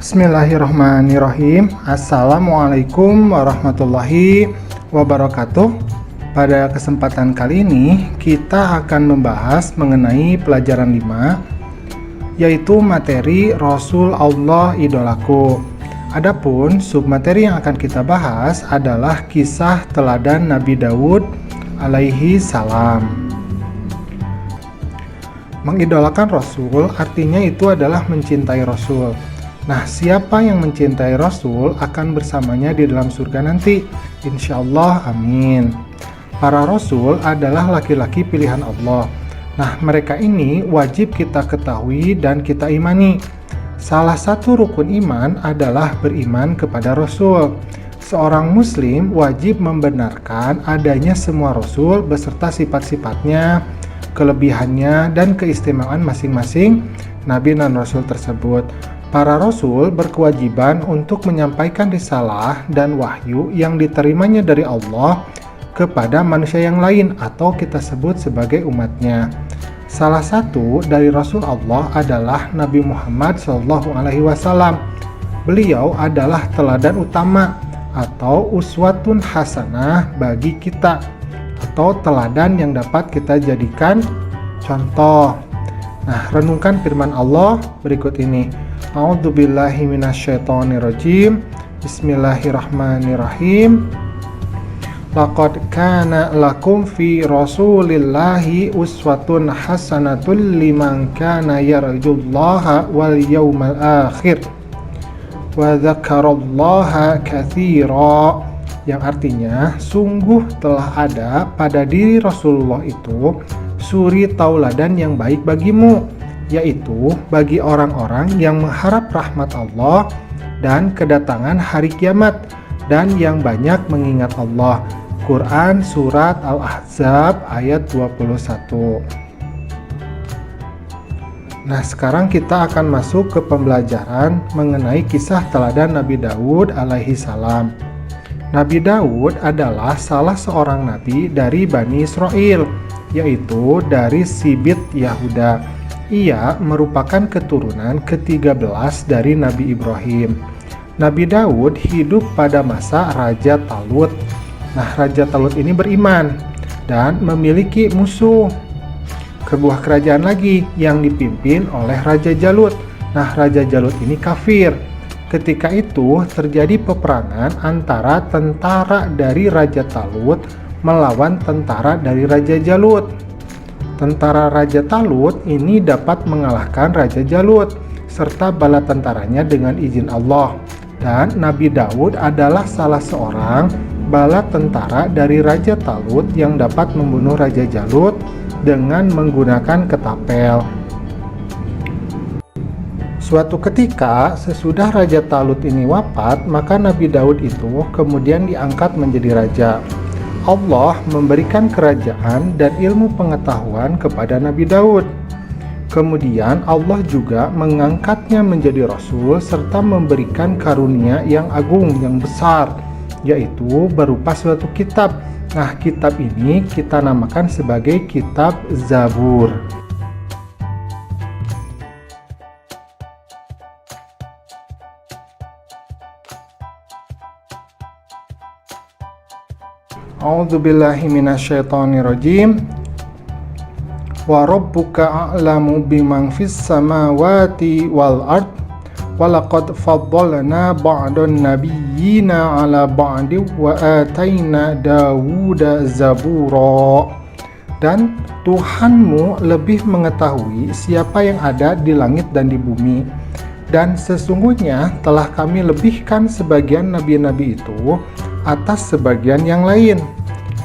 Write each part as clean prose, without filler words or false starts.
Bismillahirrahmanirrahim. Assalamualaikum warahmatullahi wabarakatuh. Pada kesempatan kali ini kita akan membahas mengenai pelajaran 5, yaitu materi Rasul Allah idolaku. Adapun submateri yang akan kita bahas adalah kisah teladan Nabi Daud alaihi salam. Mengidolakan Rasul artinya itu adalah mencintai Rasul. Nah, siapa yang mencintai Rasul akan bersamanya di dalam surga nanti. Insya Allah, amin. Para Rasul adalah laki-laki pilihan Allah. Nah, mereka ini wajib kita ketahui dan kita imani. Salah satu rukun iman adalah beriman kepada Rasul. Seorang Muslim wajib membenarkan adanya semua Rasul beserta sifat-sifatnya, kelebihannya, dan keistimewaan masing-masing Nabi dan Rasul tersebut. Para Rasul berkewajiban untuk menyampaikan risalah dan wahyu yang diterimanya dari Allah kepada manusia yang lain atau kita sebut sebagai umatnya. Salah satu dari Rasul Allah adalah Nabi Muhammad SAW. Beliau adalah teladan utama atau uswatun hasanah bagi kita, atau teladan yang dapat kita jadikan contoh. Nah, renungkan firman Allah berikut ini. A'udzubillahi minasyaitonirrajim. Bismillahirrahmanirrahim. Laqad kana lakum fi Rasulillahi uswatun hasanatun liman kana yarjullaha wal yawmal akhir wa dzakarallaha katsira. Yang artinya, sungguh telah ada pada diri Rasulullah itu suri tauladan yang baik bagimu, yaitu bagi orang-orang yang mengharap rahmat Allah dan kedatangan hari kiamat, dan yang banyak mengingat Allah. Quran Surat Al-Ahzab ayat 21. Nah, sekarang kita akan masuk ke pembelajaran mengenai kisah teladan Nabi Daud alaihi salam. Nabi Daud adalah salah seorang nabi dari Bani Israel, yaitu dari Sibit Yahuda. Ia merupakan keturunan ke-13 dari Nabi Ibrahim. Nabi Daud hidup pada masa Raja Talut. Nah, Raja Talut ini beriman dan memiliki musuh, sebuah kerajaan lagi yang dipimpin oleh Raja Jalut. Nah, Raja Jalut ini kafir. Ketika itu terjadi peperangan antara tentara dari Raja Talut melawan tentara dari Raja Jalut. Tentara Raja Talut ini dapat mengalahkan Raja Jalut serta bala tentaranya dengan izin Allah. Dan Nabi Daud adalah salah seorang bala tentara dari Raja Talut yang dapat membunuh Raja Jalut dengan menggunakan ketapel. Suatu ketika, sesudah Raja Talut ini wafat, maka Nabi Daud itu kemudian diangkat menjadi raja. Allah memberikan kerajaan dan ilmu pengetahuan kepada Nabi Daud. Kemudian Allah juga mengangkatnya menjadi rasul serta memberikan karunia yang agung, yang besar, yaitu berupa suatu kitab. Nah, kitab ini kita namakan sebagai kitab Zabur. A'udzubillahi minasyaitonirrajim. Wa rabbuka a'lamu biman fis samawati wal ard wa laqad faddalna ba'dan nabiyyina 'ala ba'di wa ataina Dawuda zabura. Dan Tuhanmu lebih mengetahui siapa yang ada di langit dan di bumi, dan sesungguhnya telah kami lebihkan sebagian nabi-nabi itu atas sebagian yang lain,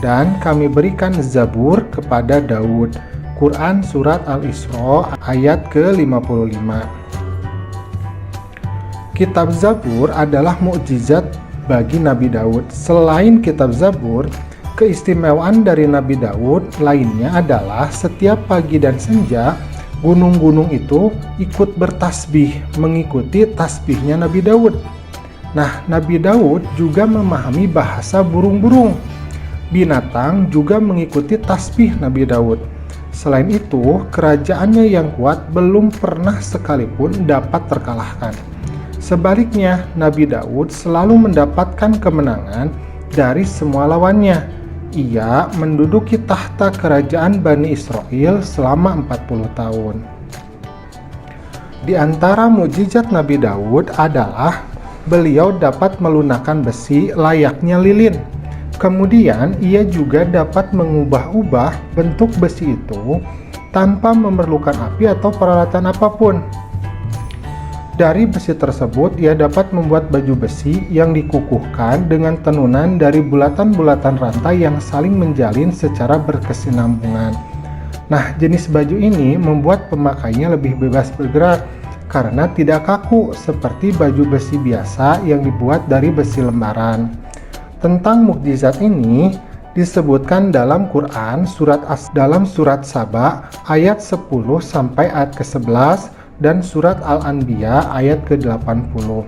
dan kami berikan Zabur kepada Daud. Quran Surat Al-Isra ayat ke-55. Kitab Zabur adalah mukjizat bagi Nabi Daud. Selain kitab Zabur, keistimewaan dari Nabi Daud lainnya adalah setiap pagi dan senja gunung-gunung itu ikut bertasbih mengikuti tasbihnya Nabi Daud. Nah, Nabi Daud juga memahami bahasa burung-burung. Binatang juga mengikuti tasbih Nabi Daud. Selain itu, kerajaannya yang kuat belum pernah sekalipun dapat terkalahkan. Sebaliknya, Nabi Daud selalu mendapatkan kemenangan dari semua lawannya. Ia menduduki tahta kerajaan Bani Israel selama 40 tahun. Di antara mukjizat Nabi Daud adalah beliau dapat melunakkan besi layaknya lilin. Kemudian ia juga dapat mengubah-ubah bentuk besi itu tanpa memerlukan api atau peralatan apapun. Dari besi tersebut, ia dapat membuat baju besi yang dikukuhkan dengan tenunan dari bulatan-bulatan rantai yang saling menjalin secara berkesinambungan. Nah, jenis baju ini membuat pemakainya lebih bebas bergerak karena tidak kaku seperti baju besi biasa yang dibuat dari besi lembaran. Tentang mukjizat ini disebutkan dalam Quran dalam surat Saba ayat 10 sampai ayat ke-11 dan surat Al-Anbiya ayat ke-80.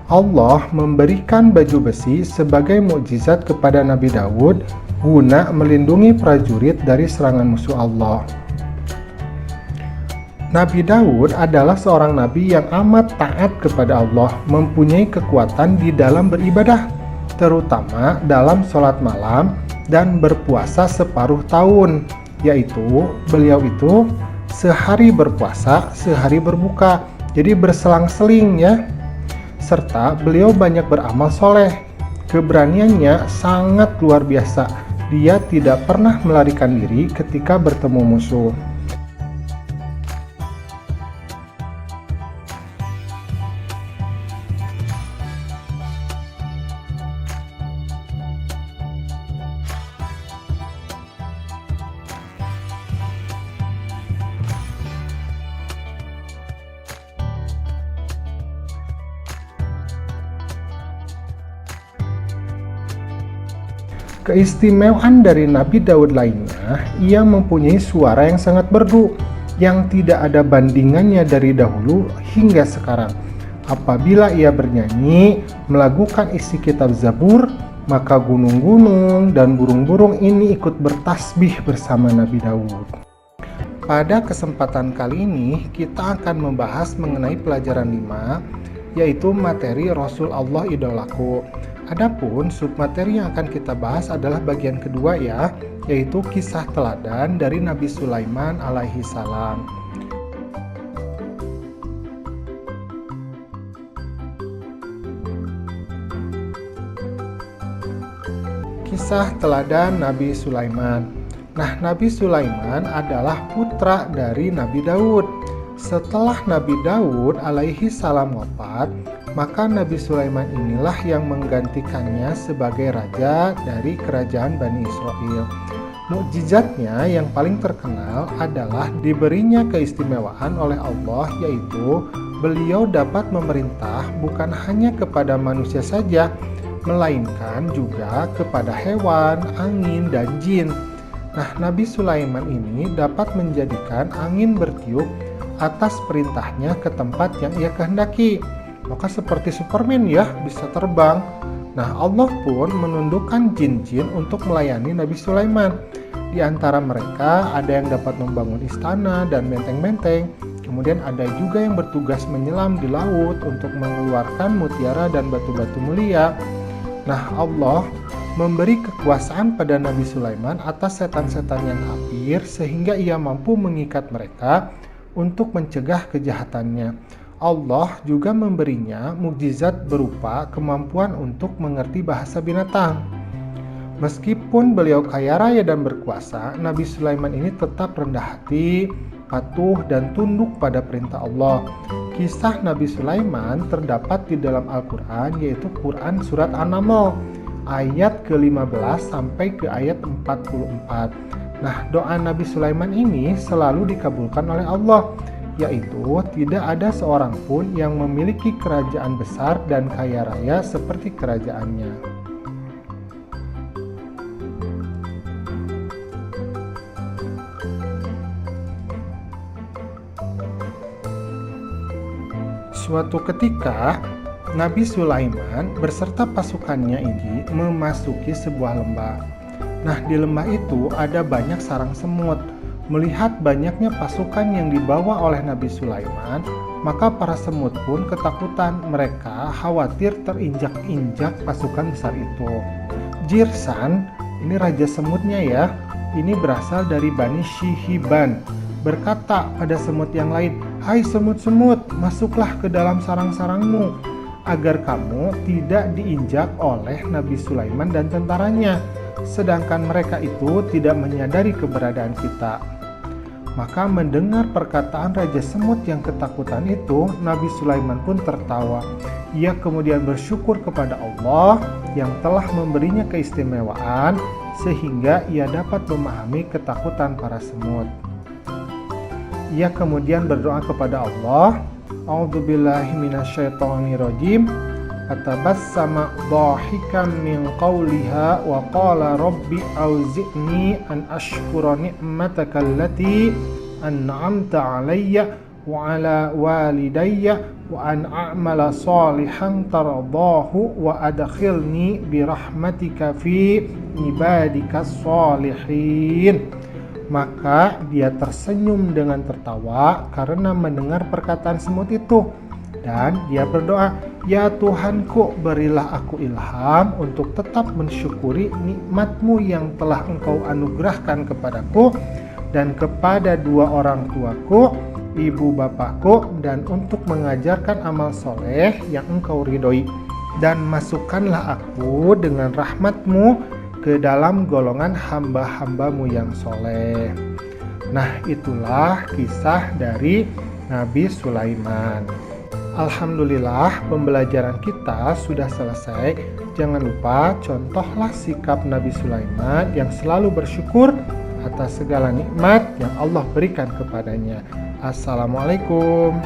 Allah memberikan baju besi sebagai mukjizat kepada Nabi Daud guna melindungi prajurit dari serangan musuh Allah. Nabi Daud adalah seorang nabi yang amat taat kepada Allah, mempunyai kekuatan di dalam beribadah, terutama dalam sholat malam dan berpuasa separuh tahun, yaitu beliau itu sehari berpuasa, sehari berbuka, jadi berselang-seling ya. Serta beliau banyak beramal soleh. Keberaniannya sangat luar biasa. Dia tidak pernah melarikan diri ketika bertemu musuh. Keistimewaan dari Nabi Daud lainnya, ia mempunyai suara yang sangat merdu, yang tidak ada bandingannya dari dahulu hingga sekarang. Apabila ia bernyanyi, melakukan isi kitab Zabur, maka gunung-gunung dan burung-burung ini ikut bertasbih bersama Nabi Daud. Pada kesempatan kali ini, kita akan membahas mengenai pelajaran 5, yaitu materi Rasul Allah Idolaku. Adapun submateri yang akan kita bahas adalah bagian kedua ya, yaitu kisah teladan dari Nabi Sulaiman alaihi salam. Kisah teladan Nabi Sulaiman. Nah, Nabi Sulaiman adalah putra dari Nabi Daud. Setelah Nabi Daud alaihi salam wafat, maka Nabi Sulaiman inilah yang menggantikannya sebagai raja dari kerajaan Bani Israel. Mukjizatnya yang paling terkenal adalah diberinya keistimewaan oleh Allah, yaitu beliau dapat memerintah bukan hanya kepada manusia saja, melainkan juga kepada hewan, angin, dan jin. Nah, Nabi Sulaiman ini dapat menjadikan angin bertiup atas perintahnya ke tempat yang ia kehendaki. Maka seperti Superman ya, bisa terbang. Nah, Allah pun menundukkan jin-jin untuk melayani Nabi Sulaiman. Di antara mereka ada yang dapat membangun istana dan benteng-benteng. Kemudian ada juga yang bertugas menyelam di laut untuk mengeluarkan mutiara dan batu-batu mulia. Nah, Allah memberi kekuasaan pada Nabi Sulaiman atas setan-setan yang kafir sehingga ia mampu mengikat mereka untuk mencegah kejahatannya. Allah juga memberinya mukjizat berupa kemampuan untuk mengerti bahasa binatang. Meskipun beliau kaya raya dan berkuasa, Nabi Sulaiman ini tetap rendah hati, patuh dan tunduk pada perintah Allah. Kisah Nabi Sulaiman terdapat di dalam Al-Quran, yaitu Quran Surat An-Naml ayat ke-15 sampai ke ayat 44. Nah, doa Nabi Sulaiman ini selalu dikabulkan oleh Allah, yaitu tidak ada seorang pun yang memiliki kerajaan besar dan kaya raya seperti kerajaannya. Suatu ketika, Nabi Sulaiman beserta pasukannya ini memasuki sebuah lembah. Nah, di lembah itu ada banyak sarang semut. Melihat banyaknya pasukan yang dibawa oleh Nabi Sulaiman, Maka para semut pun ketakutan, mereka khawatir terinjak-injak pasukan besar itu. Jirsan, ini raja semutnya ya, ini berasal dari Bani Shihiban, berkata pada semut yang lain, "Hai semut-semut, masuklah ke dalam sarang-sarangmu, agar kamu tidak diinjak oleh Nabi Sulaiman dan tentaranya, sedangkan mereka itu tidak menyadari keberadaan kita." Maka mendengar perkataan Raja Semut yang ketakutan itu, Nabi Sulaiman pun tertawa. Ia kemudian bersyukur kepada Allah yang telah memberinya keistimewaan sehingga ia dapat memahami ketakutan para semut. Ia kemudian berdoa kepada Allah, "A'udzubillahi minasyaitonirrajim." Fatabassama dhahikan min qawliha wa qala rabbi auzi'ni an ashkura ni'mataka allati an'amta 'alayya wa 'ala walidayya wa an a'mala salihan tardahu wa adkhilni bi rahmatika fi ibadikas shalihin. Maka dia tersenyum dengan tertawa karena mendengar perkataan semut itu. Dan dia berdoa, "Ya Tuhanku, berilah aku ilham untuk tetap mensyukuri nikmat-Mu yang telah Engkau anugerahkan kepadaku dan kepada dua orang tuaku, ibu bapakku, dan untuk mengajarkan amal soleh yang Engkau ridhoi. Dan masukkanlah aku dengan rahmat-Mu ke dalam golongan hamba-hamba-Mu yang soleh." Nah, itulah kisah dari Nabi Sulaiman. Alhamdulillah, pembelajaran kita sudah selesai. Jangan lupa contohlah sikap Nabi Sulaiman yang selalu bersyukur atas segala nikmat yang Allah berikan kepadanya. Assalamualaikum.